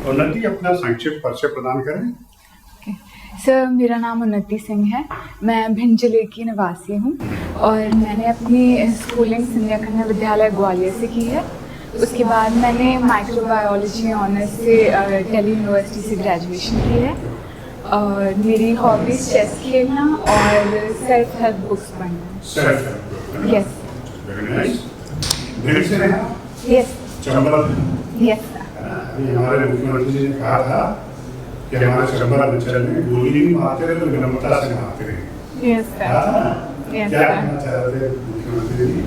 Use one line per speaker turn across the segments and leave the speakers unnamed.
उन्नति अपना संक्षिप्त परिचय प्रदान करें।
सर, मेरा नाम उन्नति सिंह है। मैं भिंड जिले की निवासी हूँ और मैंने अपनी स्कूलिंग संध्या कन्या विद्यालय ग्वालियर से की है। उसके बाद मैंने माइक्रोबायोलॉजी ऑनर्स से दिल्ली यूनिवर्सिटी से ग्रेजुएशन की है। और मेरी हॉबीज चेस खेलना और सेल्फ हेल्प बुक्स पढ़ना।
Self help.
Yes.
Very nice. Bhind से हैं?
यस।
चंबल।
यस।
अभी हमारे मुख्यमंत्री जी ने कहा था कि हमारे चंबल अंचल में गोली नहीं मारते रहे तो विनम्रता से मारते रहे।
Yes sir. यस
क्या
सर।
कहना चाह रहे थे मुख्यमंत्री जी?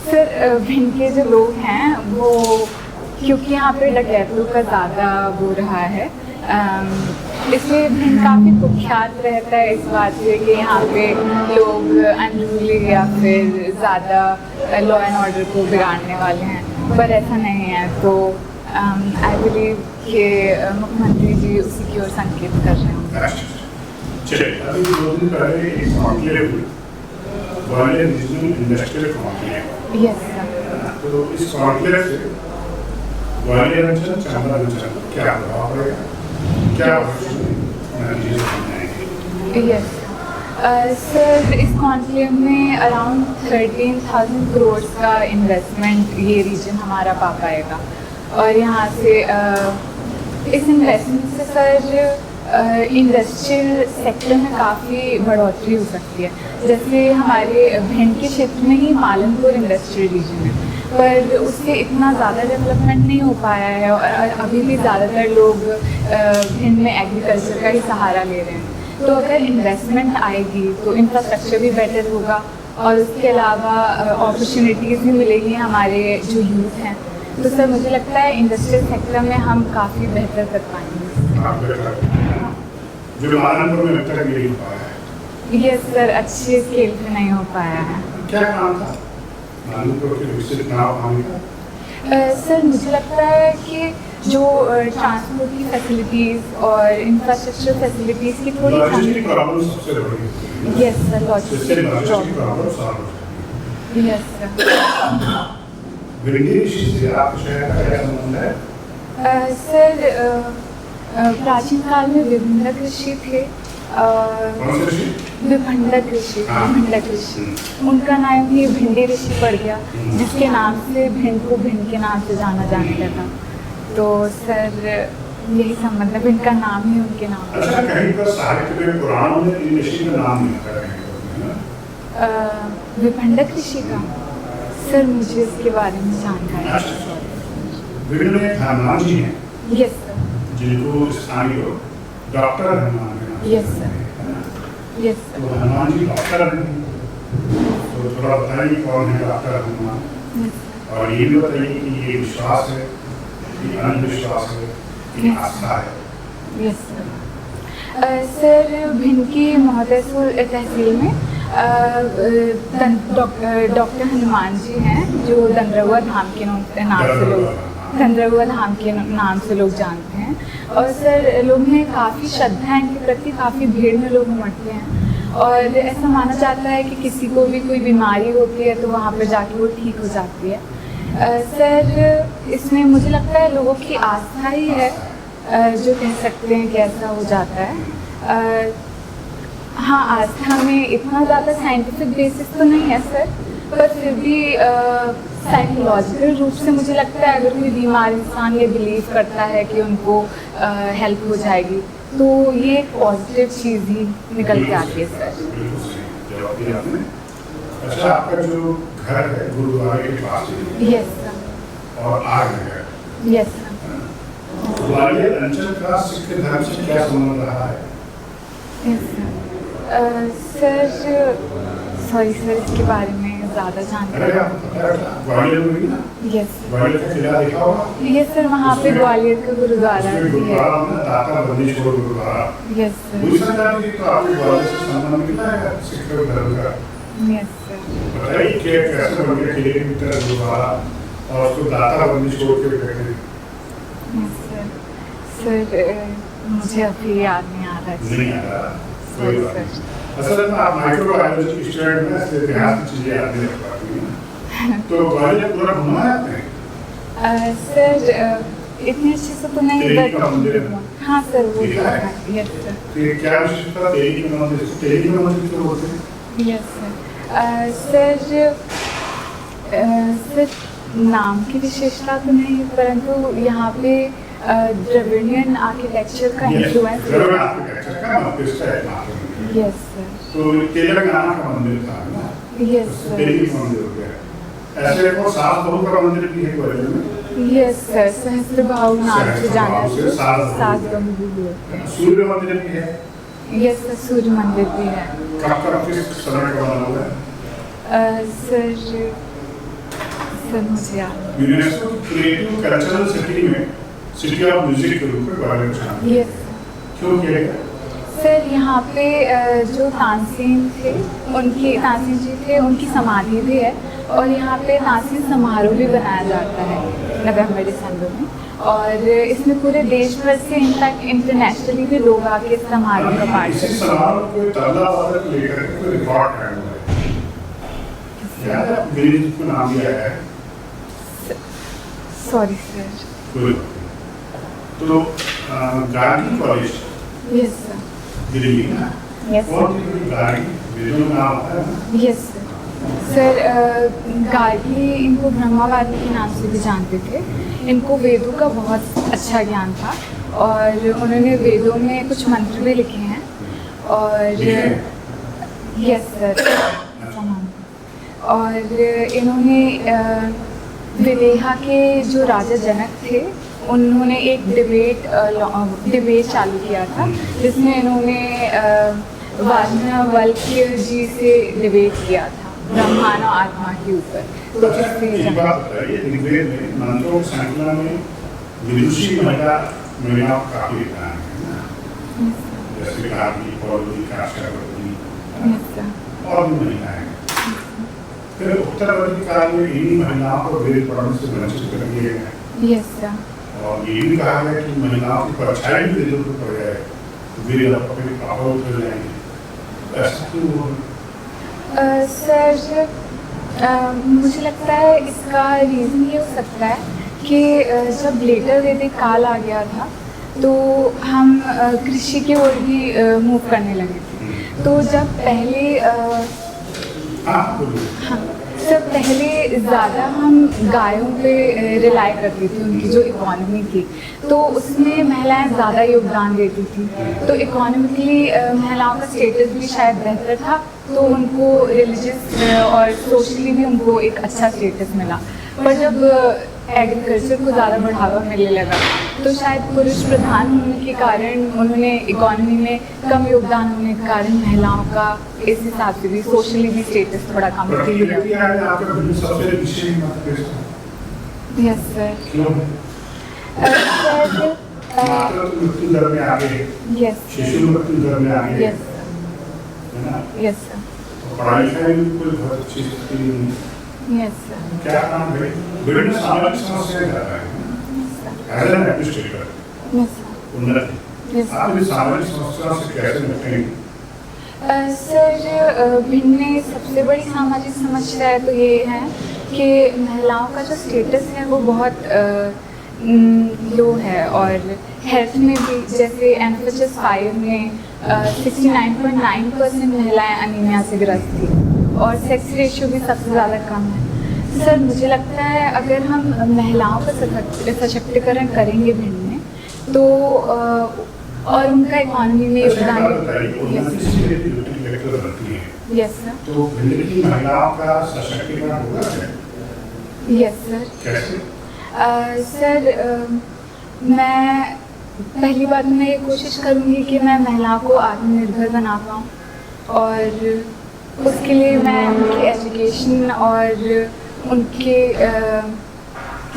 सर, भिंड के जो लोग हैं वो, क्योंकि यहाँ पे डकैतों का ज़्यादा वो रहा है, इसलिए भिंड काफ़ी कुख्यात रहता है इस बात से कि यहाँ पे लोग अनरूली या फिर ज़्यादा लॉ एंड ऑर्डर को बिगाड़ने वाले हैं, पर ऐसा नहीं है। तो आई बिलीव कि मुख्यमंत्री जी उसी की ओर संकेत कर रहे हैं।
चलिए, अभी 2 दिन पहले एक कॉन्क्लेव हुई, Gwalior regional industrial conclave.
Yes sir.
तो इस कॉन्क्लेव से ग्वालियर अंचल, चंबल अंचल क्या प्रभाव पड़ेगा, क्या नतीजे सामने आएंगे?
यस सर, इस कॉन्क्लेव में अराउंड 13,000 करोड़ का इन्वेस्टमेंट ये रीजन हमारा पा पाएगा। और यहाँ से इस इन्वेस्टमेंट से सर इंडस्ट्रियल सेक्टर में काफ़ी बढ़ोतरी हो सकती है। जैसे हमारे भिंड के क्षेत्र में ही मालनपुर इंडस्ट्रियल रीजन है, पर उससे इतना ज़्यादा डेवलपमेंट नहीं हो पाया है और अभी भी ज़्यादातर लोग भिंड में एग्रीकल्चर का ही सहारा ले रहे हैं। तो अगर इन्वेस्टमेंट आएगी तो इंफ्रास्ट्रक्चर भी बेटर होगा और उसके अलावा अपॉर्चुनिटीज़ भी मिलेंगी हमारे जो यूथ हैं। तो सर मुझे लगता है इंडस्ट्रियल सेक्टर में हम काफ़ी बेहतर कर पाएंगे।
जो मालनपुर में अब तक नहीं हो पाया है।
यस सर, अच्छे स्केल पे नहीं हो पाया है।
क्या काम था मालनपुर के विकसित नाव पाने का?
सर मुझे लगता है कि जो ट्रांसपोर्ट की फैसिलिटीज़ और इंफ्रास्ट्रक्चर फैसिलिटीज़ की थोड़ी
लॉजिस्टिक प्रॉब्लम सबसे बड़ी है।
Yes sir, logistic
problem solve हो जाएगी।
Yes sir.
भिंडी ऋषि से आपके शहर का क्या संबंध है?
सर, प्राचीन काल में विभिन्नक ऋषि थे।
कौन से ऋषि?
विभंडक ऋषि। विभंडक ऋषि, उनका नाम ही भिंडी ऋषि पड़ गया, जिसके नाम से भिंड को भिंड के नाम से जाना जाने लगा। तो सर यही संबंध है, भिंड का नाम ही उनके नाम।
अच्छा, कहीं पर साहित्य में पुराणों में इन ऋषि का नाम नहीं आता है
विभंडक ऋषि का? सर मुझे इसके बारे में जानकारी है।
विभिन्न हनुमान जी हैं।
Yes sir.
जिनको स्थानीय लोग डॉक्टर हनुमान के नाम से
यस सर। Yes sir.
तो हनुमान जी डॉक्टर हैं, तो थोड़ा बताइए कौन है डॉक्टर हनुमान, और ये भी बताइए कि ये विश्वास है कि अंधविश्वास है कि आस्था है?
Yes sir. सर भिंड की मोहतसुर तहसील में डॉक्टर हनुमान जी हैं, जो दंद्रहुआ धाम के नाम से लोग दंद्रहुआ धाम के नाम से लोग जानते हैं। और सर लोग में काफ़ी श्रद्धा इनके प्रति, काफ़ी भीड़ में लोग उमड़ते हैं और ऐसा माना जाता है कि किसी को भी कोई बीमारी होती है तो वहाँ पर जाके वो ठीक हो जाती है। सर इसमें मुझे लगता है लोगों की आस्था ही है जो कह सकते हैं कि ऐसा हो जाता है। हाँ, आस्था में इतना ज़्यादा साइंटिफिक बेसिस तो नहीं है सर, पर फिर भी साइकोलॉजिकल रूप से मुझे लगता है अगर कोई बीमार इंसान ये बिलीव करता है कि उनको हेल्प हो जाएगी तो ये एक पॉजिटिव चीज़ ही निकल के आती है सर।
अच्छा, आपका जो घर है गुरुद्वारे के पास है?
Yes sir.
और आग है?
Yes sir.
ग्वालियर अंचल का सिख धर्म से क्या संबंध रहा है?
Yes sir. सॉरी सर, इसके बारे में ज़्यादा जानकारी।
ग्वालियर में भी ना?
यस।
ग्वालियर का किला देखा होगा?
यस सर, वहाँ पे ग्वालियर का गुरुद्वारा भी है।
दाता बंदी छोड़ गुरुद्वारा।
Yes sir.
दूसरा जाति तो आपको ग्वालियर से संबंध मिला है सिख धर्म का?
Yes sir.
बताइए कि कैसे बन गया किले की तरह गुरुद्वारा और उसको दाता बंदी छोड़ के बैठे?
यस सर, मुझे अभी याद नहीं आ रहा।
नहीं आ रहा, कोई बात नहीं। असल में आप माइक्रोबायोलॉजी की स्टूडेंट में इतिहास की चीजें याद नहीं रख पाती हैं। तो ग्वालियर पूरा घुमा है आपने?
सर इतने अच्छे से तो नहीं
तेरी का मंदिर है?
हाँ सर वो
देखा है?
Yes sir.
तो ये क्या विशेषता तेरी का मंदिर? तेरी का मंदिर क्यों बोलते हैं?
Yes sir. सर नाम की विशेषता तो नहीं, परंतु यहाँ पे द्रविडियन आर्किटेक्चर का इन्फ्लुएंस।
द्रविड़ आर्किटेक्चर का मतलब है मात्र।
Yes sir.
तो तेलंगाना का मंदिर था ना?
यस
तो तेरी
सर।
का मंदिर हो गया। ऐसे को सात बहू का मंदिर भी है ग्वालियर में?
यस सर, सहस्त्रबाहु नाम से जाना
सहस्त्रबाहु से सात
सात बहू भी है।
सूर्य मंदिर भी है?
यस सर, सूर्य मंदिर भी है।
कब किस समय का बना हुआ है?
सर मुझे याद।
यूनेस्को क्रिएटिव कल्चरल सिटी में सिटी ऑफ म्यूजिक के रूप में ग्वालियर को शामिल किया
यस
गया। क्यों किया गया?
सर यहाँ पे जो तानसेन जी थे उनकी समाधि भी है, और यहाँ पे तानसेन समारोह भी बनाया जाता है नवंबर दिसंबर में, और इसमें पूरे देश भर से इनफैक्ट इंटरनेशनली भी लोग आके इस समारोह का पार्ट
इसी
करते हैं।
समारोह को तबला वादक लेकर के कोई रिकॉर्ड कायम हुआ है। याद है गिरीश को नाम दिया है?
Sorry sir.
कोई तो Gargi college
yes sir.
Delhi ना?
यस
कौन सी गार्गी वेदों में नाम आता है ना?
Yes sir. गार्गी इनको ब्रह्मावादी के नाम से भी जानते थे। इनको वेदों का बहुत अच्छा ज्ञान था, और उन्होंने वेदों में कुछ मंत्र भी लिखे हैं। और यस सर। और इन्होंने विदेहा के जो राजा जनक थे उन्होंने एक डिबेट चालू किया था, जिसमें इन्होंने वाजनावल्क्य जी से डिबेट किया था ब्रह्मांड और आत्मा के ऊपर। तो
एक बात बताइए, ऋग्वेद में मंत्रों की श्रृंखला में विदुषी महिलाओं का काफी विधान है ना? जैसे कार्तिक, पौर्वी, काष्ठवती और भी महिलाएं। फिर उत्तरवर्ती काल में इन्हीं महिलाओं को वेद पढ़ने से वंचित कर दिया गया।
Yes sir. और
ये भी कहा गया कि महिलाओं की परछाई भी वेदों पर पड़ जाए तो वीर अपने प्रभावित हो जाएंगे। ऐसा क्यों हुआ?
सर मुझे लगता है इसका रीज़न ये हो सकता है कि जब लेटर वैदिक काल आ गया था तो हम कृषि की ओर भी मूव करने लगे थे। तो जब पहले हाँ सर, पहले ज़्यादा हम गायों पे रिलाई करती थी, उनकी जो इकोनॉमी थी, तो उसमें महिलाएं ज़्यादा योगदान देती थी। तो इकोनॉमिकली महिलाओं का स्टेटस भी शायद बेहतर था, तो उनको रिलीजियस और सोशली भी उनको एक अच्छा स्टेटस मिला। पर जब एग्रीकल्चर को ज़्यादा बढ़ावा मिलने लगा तो शायद पुरुष प्रधान होने के कारण उन्होंने इकोनॉमी में कम योगदान होने के कारण महिलाओं का इस हिसाब से भी सोशली भी स्टेटस थोड़ा कम फील हुआ। Yes sir.
मृत्यु दर में आगे, शिशु मृत्यु दर में आगे, है ना?
Yes sir.
पढ़ाई लिखाई भी कोई बहुत अच्छी स्थिति नहीं।
Yes sir.
क्या काम है? विभिन्न सामाजिक समस्याएं ज़्यादा हैं। एज एन एडमिनिस्ट्रेटर, उन्नति, आप इन सामाजिक समस्याओं से कैसे निपटेंगे?
सर भिन्न सबसे बड़ी सामाजिक समस्या तो ये है कि महिलाओं का जो स्टेटस है वो बहुत लो है, और हेल्थ में भी जैसे NFHS 5 में 69.9% महिलाएं अनीमिया से ग्रस्त थी, और सेक्स रेशियो भी सबसे ज़्यादा कम है। सर मुझे लगता है अगर हम महिलाओं का सशक्तिकरण करेंगे भिन्न में तो और उनका इकोनॉमी में योगदान। Yes sir.
तो भिन्न की महिलाओं का सशक्तिकरण होगा?
Yes sir.
कैसे?
सर मैं पहली बात मैं ये कोशिश करूँगी कि मैं महिलाओं को आत्मनिर्भर बना पाऊँ, और उसके लिए मैं उनकी एजुकेशन और उनके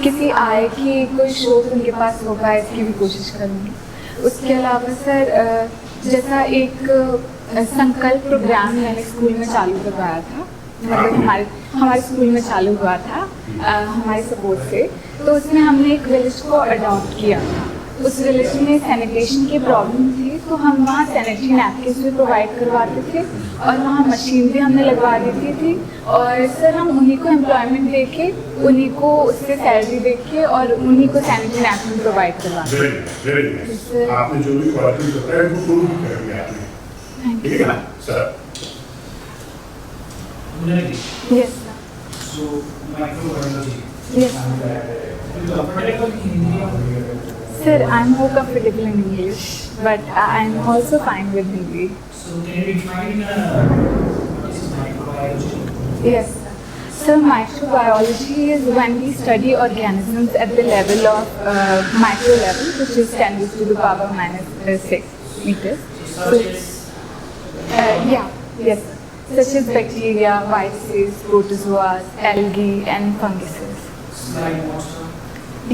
किसी आय की कोई स्रोत उनके पास हो पाए इसकी भी कोशिश करूँगी। उसके अलावा सर जैसा एक संकल्प प्रोग्राम मैंने स्कूल में चालू करवाया था, मतलब हमारे स्कूल में चालू हुआ था हमारे सपोर्ट से, तो उसमें हमने एक विलेज को अडॉप्ट किया था। उस विलेज में सैनिटेशन की प्रॉब्लम थी, तो हम वहाँ सैनिटरी नैपकिन्स भी प्रोवाइड करवाते थे और वहाँ मशीन भी हमने लगवा दी थी। और सर हम उन्हीं को एम्प्लॉयमेंट दे के, उन्हीं को उससे सैलरी दे के और उन्हीं को सैनिटरी नैपकिन प्रोवाइड करवाते थे।
Very nice. आपने जो भी क्वालिटी बताया वो प्रूव भी कर दिया आपने, ठीक है ना sir?
Yes sir.
So microbiology.
Yes.
And comfortable in Hindi.
Sir, I'm more comfortable in English, but I'm also fine with Hindi.
So can you define what is microbiology?
Yes, sir. So microbiology is when we study organisms at the level of micro level, which is 10 raised to the power minus 6 meters.
So such as
Yes, sir. Such as bacteria, viruses, protozoas, algae, and funguses.
slime monster.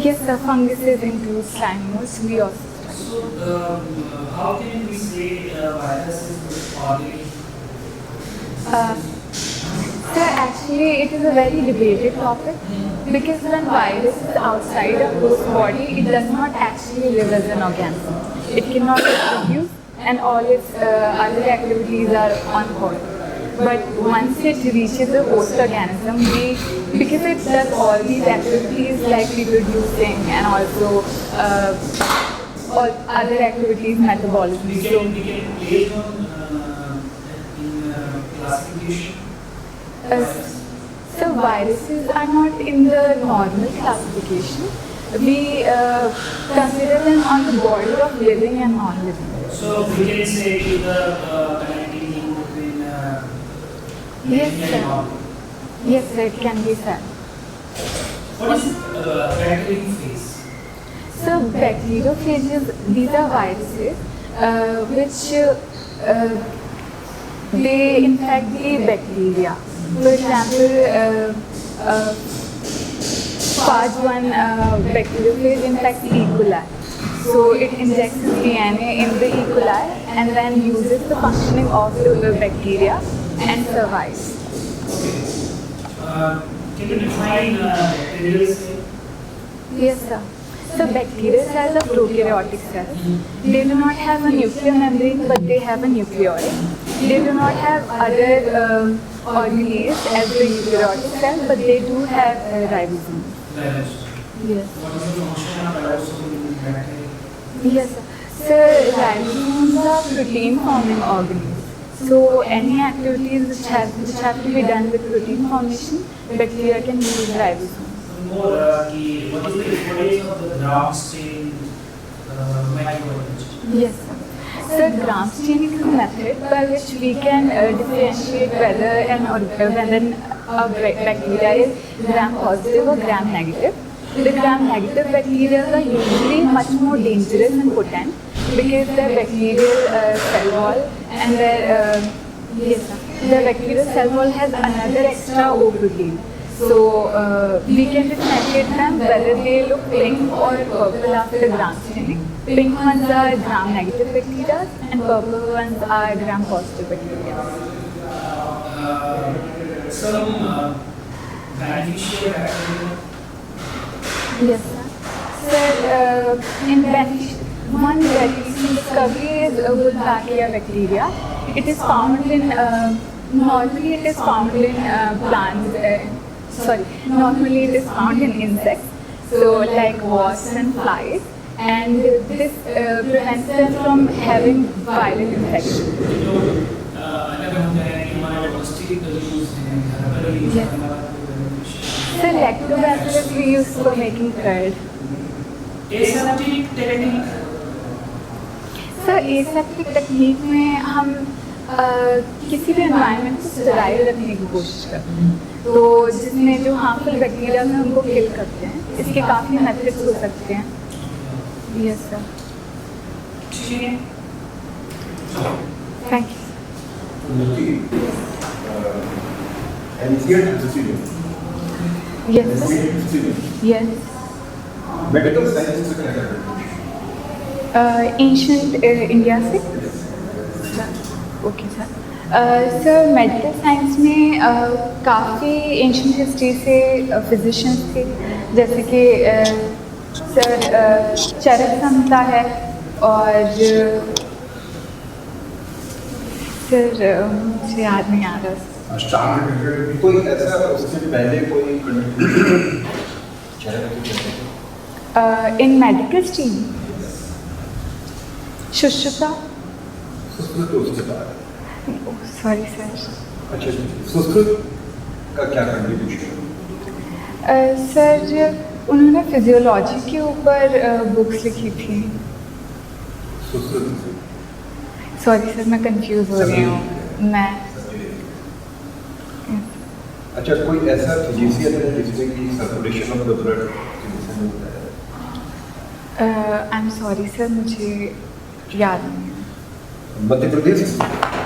Yes, sir. Funguses include slime molds. We also study.
So how can we say virus is organic?
Sir, actually, it is a very debated topic because when virus is outside a host body, it does not actually live as an organism. It cannot reproduce, and all its other activities are on hold. But once it reaches the host organism, because it does all these activities like reproducing and also all other activities, metabolism.
We can play on in classification.
So viruses are not in the normal classification. We consider them on the border of living and non-living.
So we can say the connecting link between
Yes,
living
sir.
and non.
Yes, sir, it can be said.
What is bacteriophage?
So bacteriophages, these are viruses which they infect the bacteria. For example, part 1 bacteriophage infects E. coli. So it injects DNA in the E. coli and then uses the functioning of the bacteria and survives.
Can you define bacterial cell?
Yes, sir. So bacterial cells are prokaryotic cells. They do not have a nuclear membrane, but they have a nucleolus. They do not have other organelles as the eukaryotic cell, but they do have ribosome.
Ribosome.
Yes.
What is the function of ribosome in bacteria?
Yes, sir. So ribosomes are protein-forming organelles. So any activities which have to be done with protein formation, bacteria can use ribosomes.
More, what is the importance of the Gram stain microbiology?
Yes, sir. So gram staining is a method by which we can differentiate whether a bacteria is gram positive or gram negative. The gram negative bacteria are usually much more dangerous and potent because their bacterial cell wall and their bacterial cell wall has another extra O protein. So we can differentiate them whether they look pink or purple after gram staining. Pink ones are gram negative bacteria and purple ones are gram positive bacteria.
Some beneficial bacteria.
Yes, sir. Sir, one very recent discovery is Wolbachia bacteria. It is found in normally it is found in plants. Normally it is found in insects, so like wasps and flies, and this prevents them from having viral infection. Yes. So lactobacillus we use for making curd.
Aseptic technique.
Sir aseptic technique में हम किसी भी environment को sterile रखने की कोशिश करते हैं, तो जिसमें जो हार्मफुल बैक्टीरिया में उनको किल करते हैं। इसके काफ़ी मेथड्स हो सकते हैं। यस सर,
ठीक है।
Thank you. Yes sir, yes.
Medical science से कनेक्ट करते हैं।
एंशिएंट इंडिया से। Okay sir. Sir medical science में काफ़ी एंशिएंट हिस्ट्री से फिजिशियंस थे, जैसे कि सर चरक संहिता है और सर मुझे याद नहीं आ रहा।
अष्टांग कोई ऐसा उससे पहले कोई contribution
in medical stream Sushruta.
Sanskrit उसके बाद
सॉरी सर।
अच्छा संस्कृत का क्या कंट्रीब्यूशन?
सर उन्होंने फिजियोलॉजी के ऊपर बुक्स लिखी थी।
संस्कृत
सॉरी सर मैं कंफ्यूज हो रही हूँ मैं।
अच्छा कोई ऐसा फिजिशियन है जिसमें कि सर्कुलेशन ऑफ द ब्लड होता है?
आई एम सॉरी सर मुझे याद नहीं है।
मध्य प्रदेश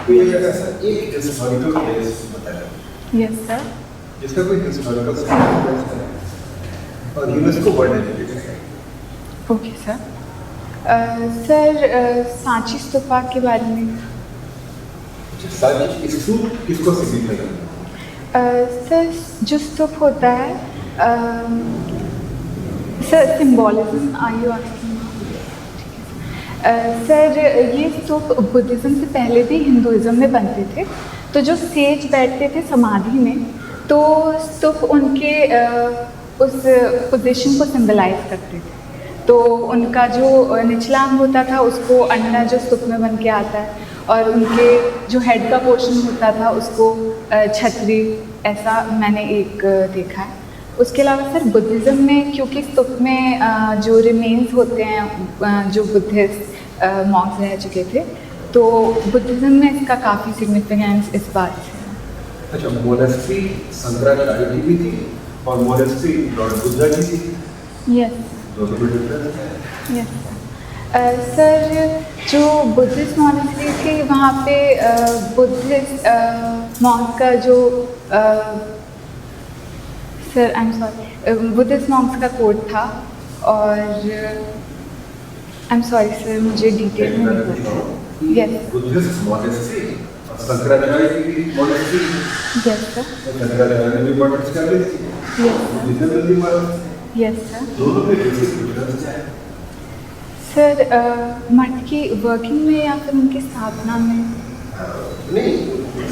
कोई ऐसा एक हिस्टोरिकल प्लेस बताया
यस सर।
जिसका कोई हिस्टोरिकल प्लेस है और यूनेस्को वर्ल्ड हेरिटेज है?
Okay sir. Sir Sanchi stupa के बारे में।
सांची स्तूप किसको सिग्निफाई करता है?
सर जो स्तूप होता है sir symbolism are you asking? Sir ये स्तूप बुद्धिज़्म से पहले भी हिंदुज़्म में बनते थे। तो जो सेज बैठते थे समाधि में तो स्तूप उनके उस पोजीशन को सिंबलाइज करते थे। तो उनका जो निचला अंग होता था उसको अंडा जो स्तूप में बन के आता है और उनके जो हेड का पोर्शन होता था उसको छतरी, ऐसा मैंने एक देखा है। उसके अलावा सर बुद्धिज़्म में क्योंकि स्तूप में जो रिमेन्स होते हैं जो बुद्धिस्ट मॉन्क्स रह चुके थे तो बुद्धिज़्म में इसका काफ़ी सिग्निफिकेंस इस बात से है।
अच्छा मोनेस्ट्री शंकराचार्य की भी थी और मोनेस्ट्री लॉर्ड बुद्धा की थी?
यस
दोनों में डिफरेंस है?
यस सर जो बुद्धिस्ट मॉनेस्ट्री थी वहाँ पे बुद्धिस्ट मॉन्क्स का जो sir I am sorry Buddhist Monks का कोड था और आई एम सॉरी सर मुझे डिटेल में नहीं पता। यस
बुद्धिस्ट मॉनेस्ट्री और शंकराचार्य की मॉनेस्ट्री।
Yes sir.
शंकराचार्य ने भी मॉनेस्ट्री कर ली थी।
Yes sir.
बुद्धिज्म ने भी मॉनेस्ट्री।
Yes sir.
दोनों में बेसिक डिफरेंस क्या है?
सर मठ की वर्किंग में या फिर उनकी स्थापना में?
नहीं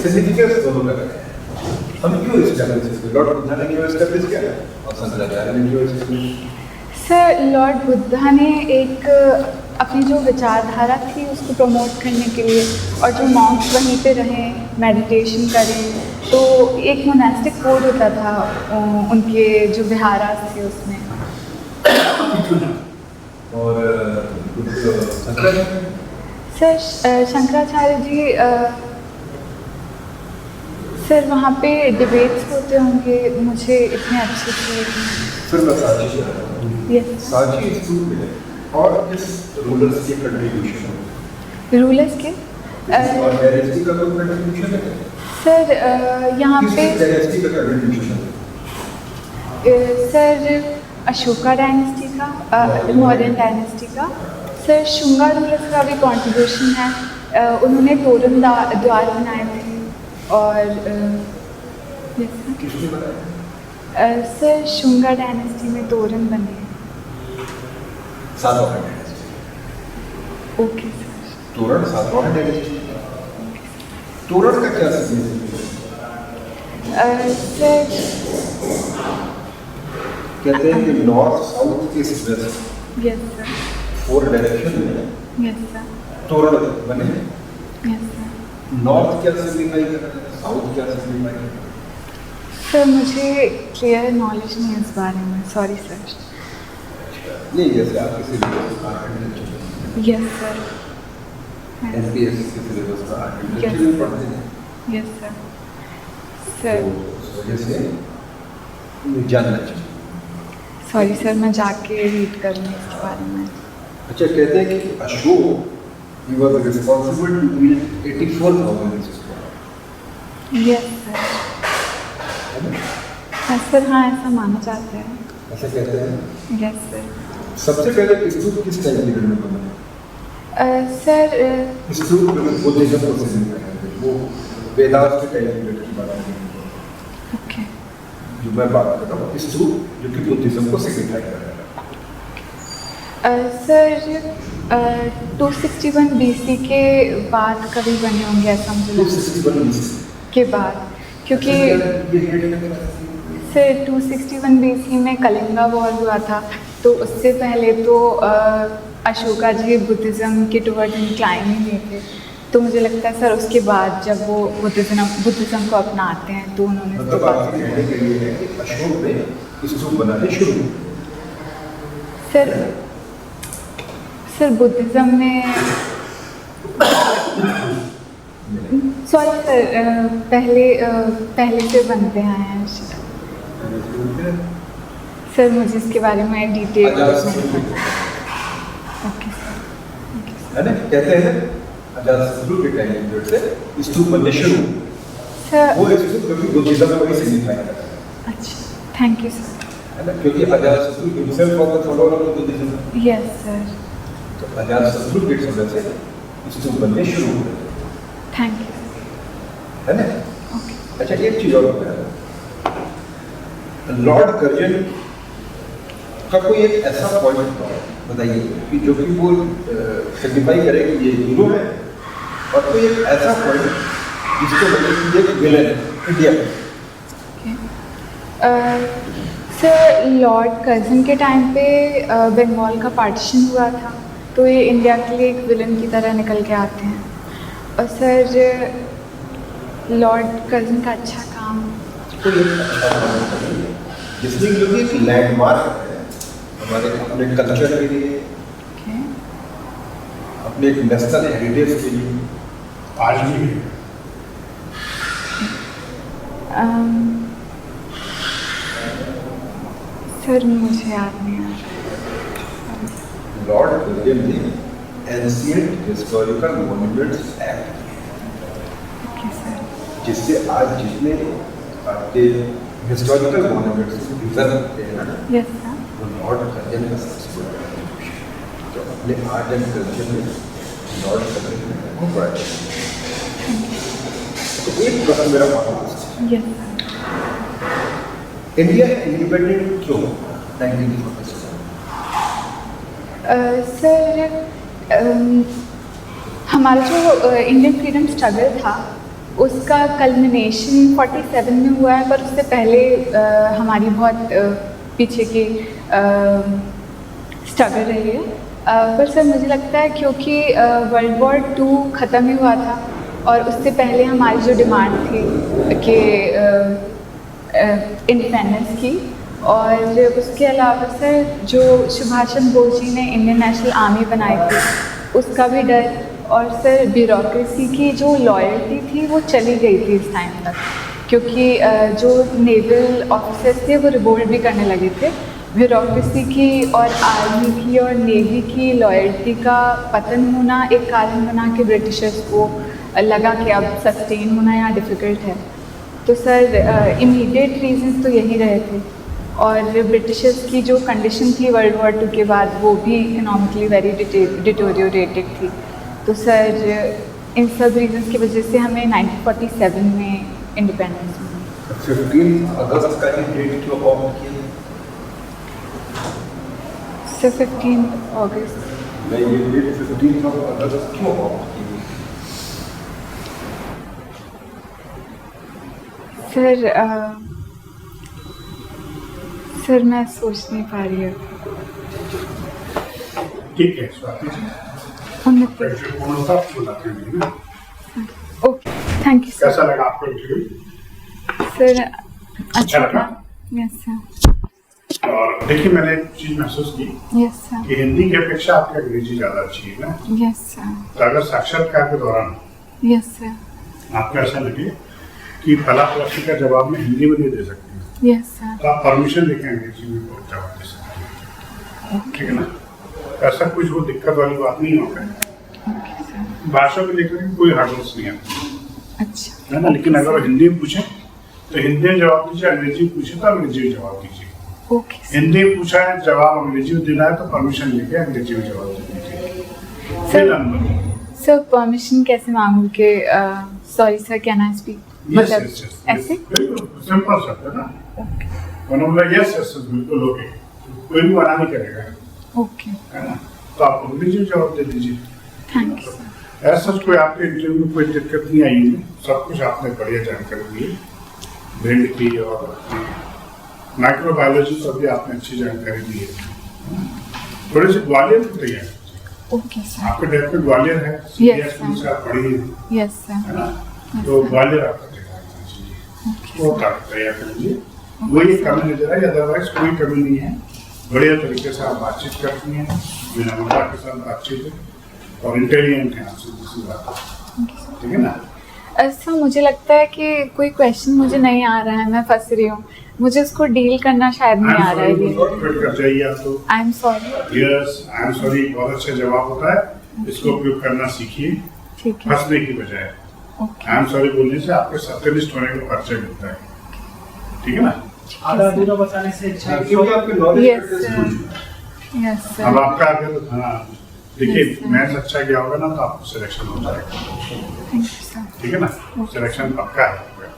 सिग्निफिकेंस दोनों का है। हम क्यों एस्टैब्लिश किया? लॉर्ड बुद्धा ने क्यों एस्टैब्लिश किया और शंकराचार्य ने क्यों एस्टैब्लिश?
सर लॉर्ड बुद्धा ने एक अपनी जो विचारधारा थी उसको प्रमोट करने के लिए और जो मॉन्क्स वहीं पे रहें मेडिटेशन करें तो एक मोनास्टिक कोड होता था उनके जो विहारास थे उसमें।
और शंकराचार्य?
सर शंकराचार्य जी सर वहाँ पे डिबेट्स होते होंगे मुझे इतने अच्छे से।
फिर मैं सांची से आ रहा हूँ।
यस
सांची स्तूप में और किस रूलर्स की कंट्रीब्यूशन है?
रूलर्स के
और डायनेस्टी का कोई कंट्रीब्यूशन है?
सर यहाँ पे
किस डायनेस्टी का कंट्रीब्यूशन है?
सर अशोका डायनेस्टी का मौर्यन डायनेस्टी का। सर शुंगा रूलर्स का भी कंट्रीब्यूशन है। उन्होंने तोरण द्वार बनाए थे और
किसने बनाया?
सर शुंगा डायनेस्टी में तोरण बने हैं।
सातवाहन डायनेस्टी।
Okay sir.
तोरण सातवाहन डायनेस्टी। तोरण का क्या सिग्निफिकेंस?
सर
कहते हैं कि north south east west
yes sir.
4 direction में
यस सर।
तोरण बने।
Yes sir.
नॉर्थ क्या सिग्निफाई कर रहा है, साउथ क्या सिग्निफाई कर रहा है?
सर मुझे क्लियर नॉलेज नहीं है इस बारे में, सॉरी सर।
नहीं जैसे आप किसी सिलेबस का आर्किटेक्चर
यस सर।
एमपीएससी के सिलेबस का आर्किटेक्चर में पढ़ते हैं
यस सर। सर
तो उस वजह से जानना चाहिए।
सॉरी सर मैं जाके रीड करूँगी इसके बारे में।
अच्छा कहते हैं कि Ashok he was responsible to build 84,000 square।
Yes sir. Yes sir हाँ ऐसा माना जाता है।
ऐसा कहते हैं।
Yes sir.
सबसे पहले स्तूप किस टाइम पीरियड में बना?
सर
स्तूप बुद्धिज्म को सिग्निफाई करते हैं, वो वेदांत के टाइम पीरियड की बात है
ओके।
जो मैं बात कर रहा हूँ। स्तूप जो कि बुद्धिज्म को सिग्निफाई कर रहा है।
सर 261 BC के बाद कभी बने होंगे ऐसा मुझे लगता है के बाद, क्योंकि सर 261 BC में कलिंगा वॉर हुआ था, तो उससे पहले तो अशोका जी बुद्धिज़्म के टुवर्ड इंक्लाइन ही नहीं थे, तो मुझे लगता है सर उसके बाद जब वो बुद्धिज़्म को अपनाते हैं तो उन्होंने
मतलब आप कहने के लिए है कि अशोक ने स्तूप बनाने शुरू
सर बुद्धिज़्म में सॉरी सर पहले से बनते आए हैं सर, मुझे इसके बारे में डिटेल ओके
है ना, कहते हैं अजातशत्रु के टाइम पीरियड से स्तूप बनने शुरू
सर।
वो स्तूप कभी बुद्धिज्म को ही सिग्निफाई करता है।
अच्छा, थैंक यू सर।
है ना, क्योंकि Ajatashatru himself was the follower of Buddhism.
Yes sir.
तो अजातशत्रु के समय से स्तूप बनने शुरू हो गए।
थैंक यू
है ना।
ओके।
अच्छा, एक चीज और बताया, लॉर्ड कर्जन का कोई एक ऐसा पॉइंट बताइए कि जो कि वो सिग्निफाई करे कि ये हीरो है, और कोई एक ऐसा पॉइंट जिसको लगे कि ये विलेन है इंडिया में।
सर लॉर्ड कर्जन के टाइम पे बंगाल का पार्टीशन हुआ था, तो ये इंडिया के लिए एक विलन की तरह निकल के आते हैं। और सर लॉर्ड कर्जन का अच्छा काम,
कोई एक अच्छा काम करेंगे जिसमें जो एक लैंडमार्क है हमारे अपने कल्चर के लिए, अपने एक नेशनल हेरिटेज के लिए,
आज भी है।
सर मुझे याद नहीं आ रहा।
लॉर्ड कर्जन ने एंशिएंट हिस्टोरिकल मॉन्यूमेंट्स एक्ट, जिससे आज जितने आपके हिस्टोरिकल मॉन्यूमेंट्स प्रिजर्व होते हैं ना,
यस सर,
वो लॉर्ड कर्जन का सबसे बड़ा कंट्रीब्यूशन। तो अपने आर्ट एंड कल्चर में लॉर्ड कर्जन ने बहुत बड़ा कंट्रीब्यूशन। तो एक प्रश्न मेरा मानना
यस सर।
इंडिया इंडिपेंडेंट क्यों 1947?
सर हमारा जो इंडियन फ्रीडम स्ट्रगल था उसका कल्मिनेशन 47 में हुआ है, पर उससे पहले हमारी बहुत पीछे की स्ट्रगल रही है। पर सर मुझे लगता है क्योंकि वर्ल्ड वॉर 2 ख़त्म ही हुआ था, और उससे पहले हमारी जो डिमांड थी कि इंडिपेंडेंस की, और उसके अलावा सर जो सुभाष चंद्र बोस जी ने इंडियन नेशनल आर्मी बनाई थी उसका भी डर, और सर ब्यूरोक्रेसी की जो लॉयल्टी थी वो चली गई थी इस टाइम तक, क्योंकि जो नेवल ऑफिसर्स थे वो रिवोल्ट भी करने लगे थे। ब्यूरोक्रेसी की और आर्मी की और नेवी की लॉयल्टी का पतन होना एक कारण बना कि ब्रिटिशर्स को लगा कि अब सस्टेन होना यहाँ डिफ़िकल्ट है। तो सर इमीडिएट रीजंस तो यही रहे थे, और ब्रिटिशर्स की जो कंडीशन थी वर्ल्ड वॉर 2 के बाद वो भी इकोनॉमिकली वेरी डिटोरियोरेटेड थी। तो सर इन सब रीजंस की वजह से हमें 1947 में इंडिपेंडेंस मिली।
15 अगस्त का ही डेट क्यों ऑप्ट किया?
सर 15 अगस्त
मैं ये डेट 15 अगस्त क्यों ऑप्ट की?
सर मैं सोच नहीं पा रही हूँ।
ठीक है स्वाति जी, पूर्णता बुलाते हैं ना।
Okay, thank you sir.
कैसा लगा आपको इंटरव्यू?
सर अच्छा
लगा?
था। Yes sir.
और देखिए मैंने एक चीज महसूस की
यस सर।
कि हिंदी की अपेक्षा आपकी अंग्रेजी ज्यादा अच्छी है ना।
Yes sir.
तो अगर साक्षात्कार के दौरान
यस सर।
आपको ऐसा लगे कि पहला प्रश्न का जवाब में हिंदी में नहीं दे सकती,
यस सर।
तो आप परमिशन लेके अंग्रेजी में जवाब दे सकते हैं, ठीक है ना। ऐसा कुछ वो दिक्कत वाली बात नहीं होगा।
Okay sir.
भाषा को लेकर कोई हर्डल्स नहीं आती
अच्छा
है ना। लेकिन अगर वो हिंदी में पूछे तो हिंदी में जवाब दीजिए, अंग्रेजी में पूछे तो अंग्रेजी में जवाब दीजिए।
Okay sir.
हिंदी में पूछा है जवाब अंग्रेजी में देना है तो परमिशन लेके अंग्रेजी में जवाब दे दीजिए।
सर परमिशन कैसे मांगू कि sorry sir can I speak, मतलब ऐसे
सिंपल शब्द है ना। मतलब यस यस बिल्कुल ओके, कोई भी मना नहीं करेगा।
ओके,
है ना। तो आप अंग्रेजी जवाब दे दीजिए।
Thank you sir.
ऐसा कोई आपके इंटरव्यू में कोई दिक्कत नहीं आई है, सब कुछ आपने बढ़िया जानकारी दी, ब्रेन की और माइक्रोबायोलॉजी सब भी आपने अच्छी जानकारी दी है। थोड़े से ग्वालियर की तैयारी,
ओके सर।
आपके डेट में ग्वालियर है,
Yes,
CBSE से आप पढ़ी है
यस सर।
ना,
Yes,
तो
sir.
ग्वालियर आपका तैयार करना चाहिए,
ओके
वो तैयार कर लीजिए। वही कमी नजर आई, अदरवाइज कोई कमी नहीं है। बढ़िया तरीके से आप बातचीत करती हैं, विनम्रता के साथ बातचीत है और इंटेलिजेंट है आपसे, दूसरी बात है, ठीक है ना।
सर मुझे लगता है कि कोई क्वेश्चन मुझे नहीं आ रहा है, मैं फंस रही हूँ, मुझे उसको डील करना शायद नहीं आ रहा है ये।
फिट कर जाइए आप तो।
I am sorry.
Yes, I am sorry बहुत अच्छा जवाब होता है, इसको उपयोग करना सीखिए
ठीक है।
फंसने की बजाय।
ओके,
आई एम सॉरी बोलने से आपको सत्यनिष्ठ होने का परिचय मिलता है, ठीक है ना।
आधा अधूरा बताने से अच्छा है कि
क्योंकि आपके नॉलेज
यस सर, यस
अब
सर।
आपका अगर हाँ देखिए
Yes, sir.
मैथ्स अच्छा गया होगा ना तो आपको सिलेक्शन हो जाएगा,
थैंक यू सर।
ठीक है ना। सिलेक्शन पक्का है,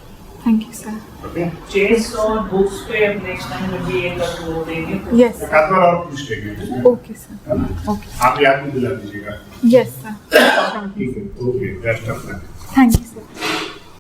thank you sir.
Okay.
Chess और बुक्स पे नेक्स्ट टाइम में भी एक वो देंगे।
यस
एक आध बार और पूछ लेंगे, ठीक है?
Okay sir.
है ना?
ओके,
आप याद भी दिला दीजिएगा,
यस सर।
ठीक है। Okay, best of luck.
Thank you.